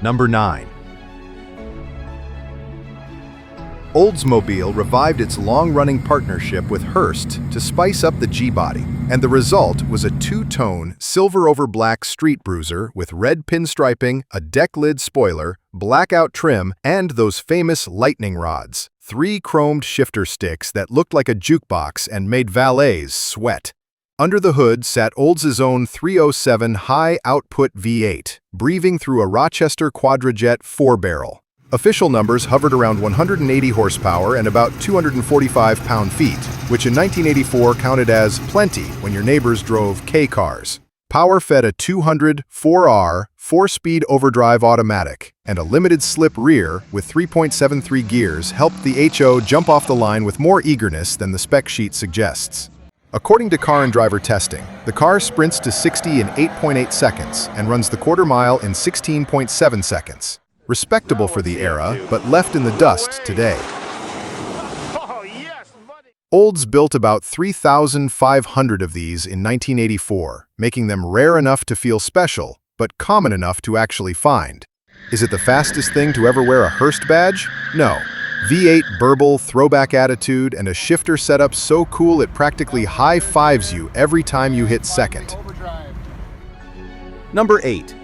Number 9. Oldsmobile revived its long-running partnership with Hearst to spice up the G-body, and the result was a two-tone silver-over-black street bruiser with red pinstriping, a deck lid spoiler, blackout trim, and those famous lightning rods, 3 chromed shifter sticks that looked like a jukebox and made valets sweat. Under the hood sat Olds' own 307 high-output V8, breathing through a Rochester Quadrajet 4-barrel. Official numbers hovered around 180 horsepower and about 245 pound-feet, which in 1984 counted as plenty when your neighbors drove K-cars. Power fed a 200 4R 4-speed overdrive automatic, and a limited slip rear with 3.73 gears helped the HO jump off the line with more eagerness than the spec sheet suggests. According to car and driver testing, the car sprints to 60 in 8.8 seconds and runs the quarter mile in 16.7 seconds. Respectable for the era, but left in the dust today. Olds built about 3,500 of these in 1984, making them rare enough to feel special, but common enough to actually find. Is it the fastest thing to ever wear a Hearst badge? No. V8 burble, throwback attitude, and a shifter setup so cool it practically high-fives you every time you hit second. Number 8.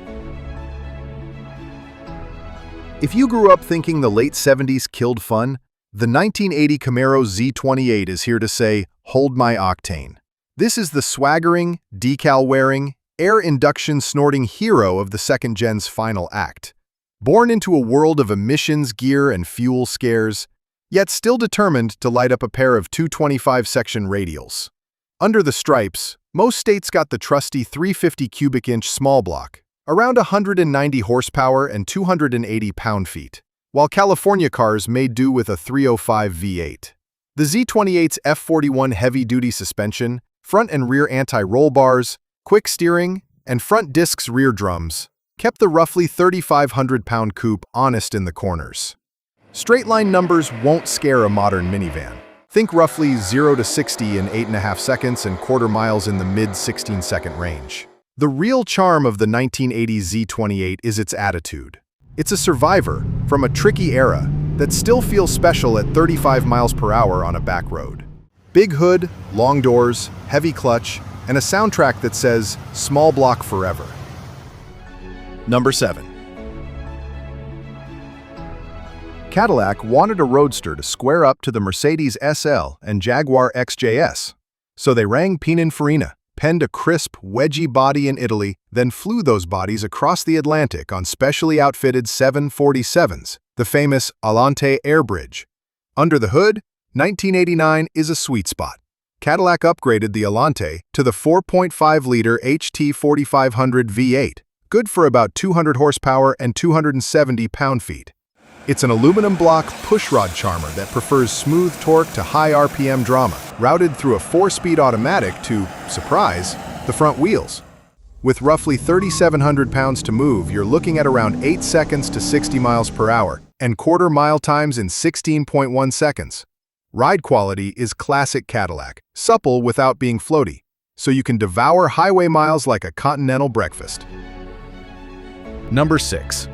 If you grew up thinking the late 70s killed fun, the 1980 Camaro Z28 is here to say, hold my octane. This is the swaggering, decal-wearing, air induction-snorting hero of the second-gen's final act. Born into a world of emissions, gear, and fuel scares, yet still determined to light up a pair of 225-section radials. Under the stripes, most states got the trusty 350 cubic inch small block, around 190 horsepower and 280 pound-feet, while California cars made do with a 305 V8. The Z28's F41 heavy-duty suspension, front and rear anti-roll bars, quick steering, and front discs rear drums kept the roughly 3,500-pound coupe honest in the corners. Straight-line numbers won't scare a modern minivan. Think roughly 0 to 60 in 8.5 seconds and quarter miles in the mid-16-second range. The real charm of the 1980 Z28 is its attitude. It's a survivor from a tricky era that still feels special at 35 miles per hour on a back road. Big hood, long doors, heavy clutch, and a soundtrack that says, small block forever. Number 7. Cadillac wanted a roadster to square up to the Mercedes SL and Jaguar XJS. So they rang Pininfarina, penned a crisp, wedgy body in Italy, then flew those bodies across the Atlantic on specially outfitted 747s, the famous Alante Air Bridge. Under the hood, 1989 is a sweet spot. Cadillac upgraded the Alante to the 4.5-liter HT 4500 V8, good for about 200 horsepower and 270 pound-feet. It's an aluminum block pushrod charmer that prefers smooth torque to high RPM drama, routed through a 4-speed automatic to, surprise, the front wheels. With roughly 3,700 pounds to move, you're looking at around 8 seconds to 60 miles per hour, and quarter-mile times in 16.1 seconds. Ride quality is classic Cadillac, supple without being floaty, so you can devour highway miles like a continental breakfast. Number 6.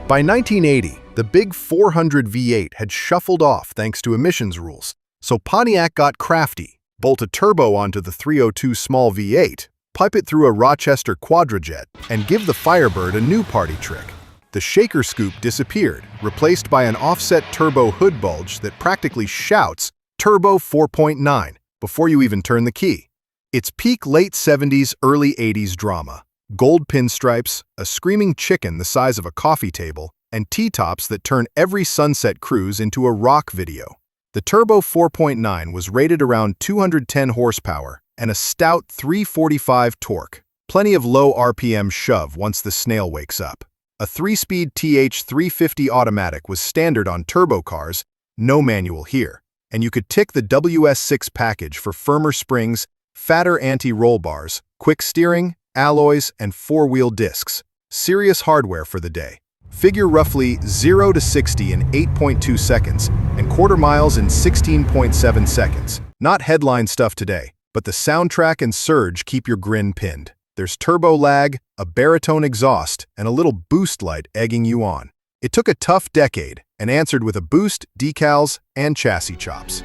By 1980, the big 400 V8 had shuffled off thanks to emissions rules, so Pontiac got crafty, bolt a turbo onto the 302 small V8, pipe it through a Rochester Quadrajet, and give the Firebird a new party trick. The shaker scoop disappeared, replaced by an offset turbo hood bulge that practically shouts Turbo 4.9 before you even turn the key. It's peak late 70s, early 80s drama. Gold pinstripes, a screaming chicken the size of a coffee table, and T-tops that turn every sunset cruise into a rock video. The Turbo 4.9 was rated around 210 horsepower and a stout 345 torque. Plenty of low RPM shove once the snail wakes up. A 3-speed TH350 automatic was standard on turbo cars, no manual here, and you could tick the WS6 package for firmer springs, fatter anti-roll bars, quick steering, alloys, and 4-wheel discs. Serious hardware for the day. Figure roughly 0 to 60 in 8.2 seconds and quarter miles in 16.7 seconds. Not headline stuff today, but the soundtrack and surge keep your grin pinned. There's turbo lag, a baritone exhaust, and a little boost light egging you on. It took a tough decade and answered with a boost, decals, and chassis chops.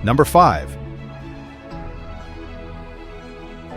Number 5.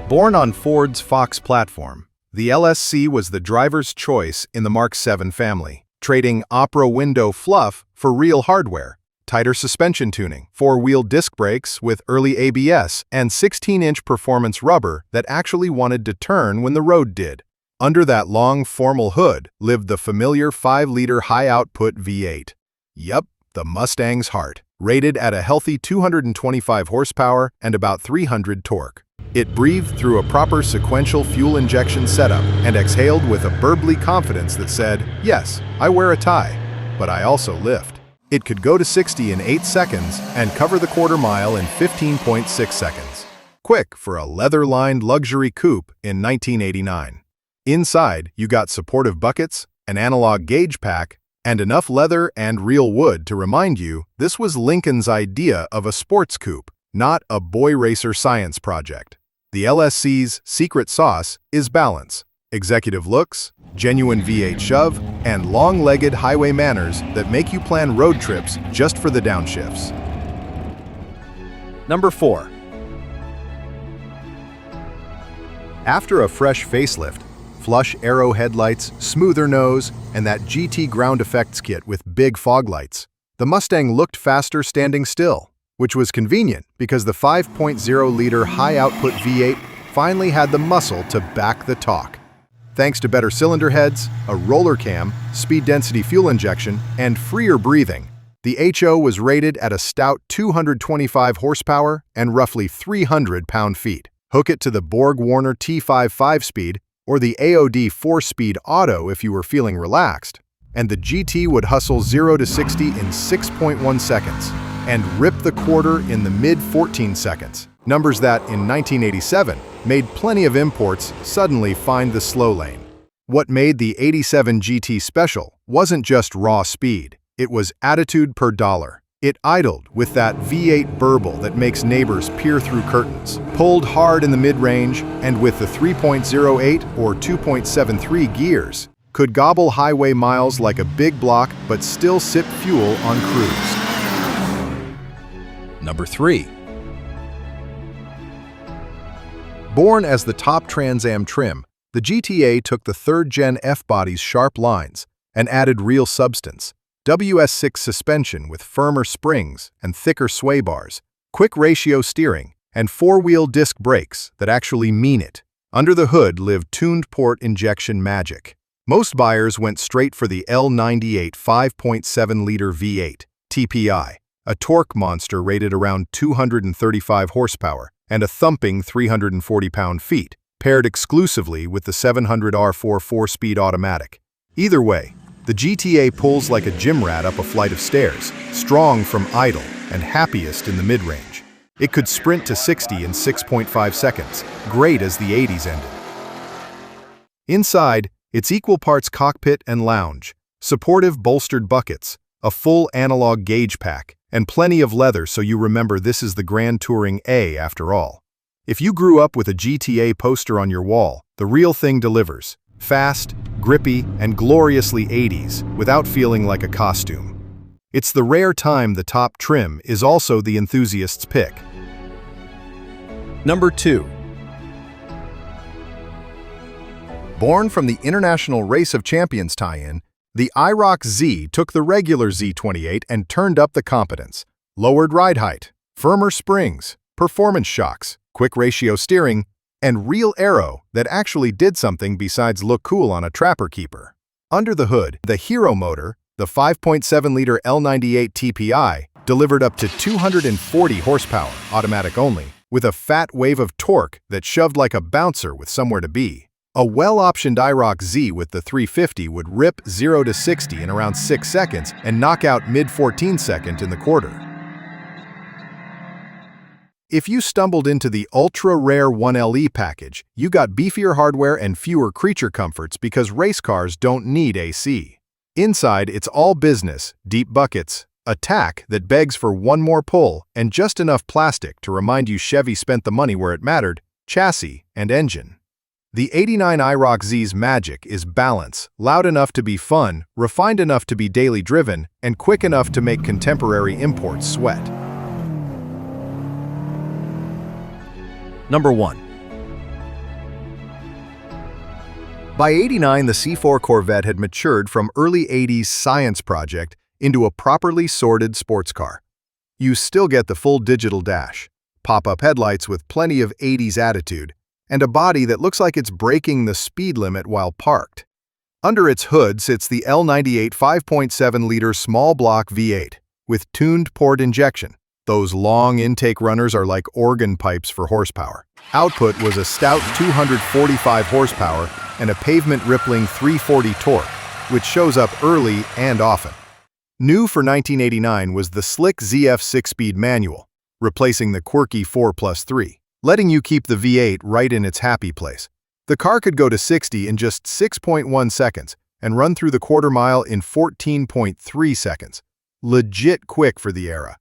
Born on Ford's Fox platform, the LSC was the driver's choice in the Mark 7 family, trading opera window fluff for real hardware, tighter suspension tuning, four-wheel disc brakes with early ABS, and 16-inch performance rubber that actually wanted to turn when the road did. Under that long, formal hood lived the familiar 5-liter high-output V8. Yup, the Mustang's heart, rated at a healthy 225 horsepower and about 300 torque. It breathed through a proper sequential fuel injection setup and exhaled with a burbly confidence that said, "Yes, I wear a tie, but I also lift." It could go to 60 in 8 seconds and cover the quarter mile in 15.6 seconds. Quick for a leather-lined luxury coupe in 1989. Inside, you got supportive buckets, an analog gauge pack, and enough leather and real wood to remind you this was Lincoln's idea of a sports coupe, not a boy racer science project. The LSC's secret sauce is balance, executive looks, genuine V8 shove, and long-legged highway manners that make you plan road trips just for the downshifts. Number 4. After a fresh facelift, flush aero headlights, smoother nose, and that GT ground effects kit with big fog lights, the Mustang looked faster standing still, which was convenient because the 5.0-liter high-output V8 finally had the muscle to back the talk. Thanks to better cylinder heads, a roller cam, speed-density fuel injection, and freer breathing, the HO was rated at a stout 225 horsepower and roughly 300 pound-feet. Hook it to the Borg-Warner T5 5-speed or the AOD 4-speed auto if you were feeling relaxed, and the GT would hustle 0 to 60 in 6.1 seconds and rip the quarter in the mid-14 seconds, numbers that, in 1987, made plenty of imports suddenly find the slow lane. What made the 87 GT special wasn't just raw speed, it was attitude per dollar. It idled with that V8 burble that makes neighbors peer through curtains, pulled hard in the mid-range, and with the 3.08 or 2.73 gears, could gobble highway miles like a big block but still sip fuel on cruise. Number 3. Born as the top Trans Am trim, the GTA took the 3rd-gen F-body's sharp lines and added real substance. WS6 suspension with firmer springs and thicker sway bars, quick ratio steering, and 4-wheel disc brakes that actually mean it. Under the hood lived tuned port injection magic. Most buyers went straight for the L98 5.7-liter V8 TPI, a torque monster rated around 235 horsepower and a thumping 340 pound-feet, paired exclusively with the 700R4 4-speed automatic. Either way, the GTA pulls like a gym rat up a flight of stairs, strong from idle and happiest in the mid-range. It could sprint to 60 in 6.5 seconds, great as the 80s ended. Inside, it's equal parts cockpit and lounge, supportive bolstered buckets, a full analog gauge pack, and plenty of leather so you remember this is the Grand Touring A after all. If you grew up with a GTA poster on your wall, the real thing delivers. Fast, grippy, and gloriously 80s without feeling like a costume. It's the rare time the top trim is also the enthusiast's pick. Number 2. Born from the International Race of Champions tie-in, the IROC Z took the regular Z28 and turned up the competence. Lowered ride height, firmer springs, performance shocks, quick ratio steering, and real aero that actually did something besides look cool on a Trapper Keeper. Under the hood, the hero motor, the 5.7-liter L98 TPI, delivered up to 240 horsepower, automatic only, with a fat wave of torque that shoved like a bouncer with somewhere to be. A well-optioned IROC Z with the 350 would rip 0 to 60 in around 6 seconds and knock out mid-14 second in the quarter. If you stumbled into the ultra-rare 1LE package, you got beefier hardware and fewer creature comforts because race cars don't need AC. Inside, it's all business, deep buckets, a tack that begs for one more pull, and just enough plastic to remind you Chevy spent the money where it mattered, chassis and engine. The 89 IROC Z's magic is balance, loud enough to be fun, refined enough to be daily driven, and quick enough to make contemporary imports sweat. Number 1. By 89, the C4 Corvette had matured from early 80s science project into a properly sorted sports car. You still get the full digital dash, pop-up headlights with plenty of 80s attitude, and a body that looks like it's breaking the speed limit while parked. Under its hood sits the L98 5.7-liter small block V8 with tuned port injection. Those long intake runners are like organ pipes for horsepower. Output was a stout 245 horsepower and a pavement-rippling 340 torque, which shows up early and often. New for 1989 was the slick ZF 6-speed manual, replacing the quirky 4+3, letting you keep the V8 right in its happy place. The car could go to 60 in just 6.1 seconds and run through the quarter mile in 14.3 seconds. Legit quick for the era.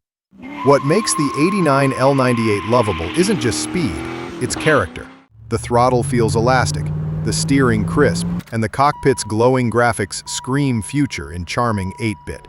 What makes the 89 L98 lovable isn't just speed, it's character. The throttle feels elastic, the steering crisp, and the cockpit's glowing graphics scream future in charming 8-bit.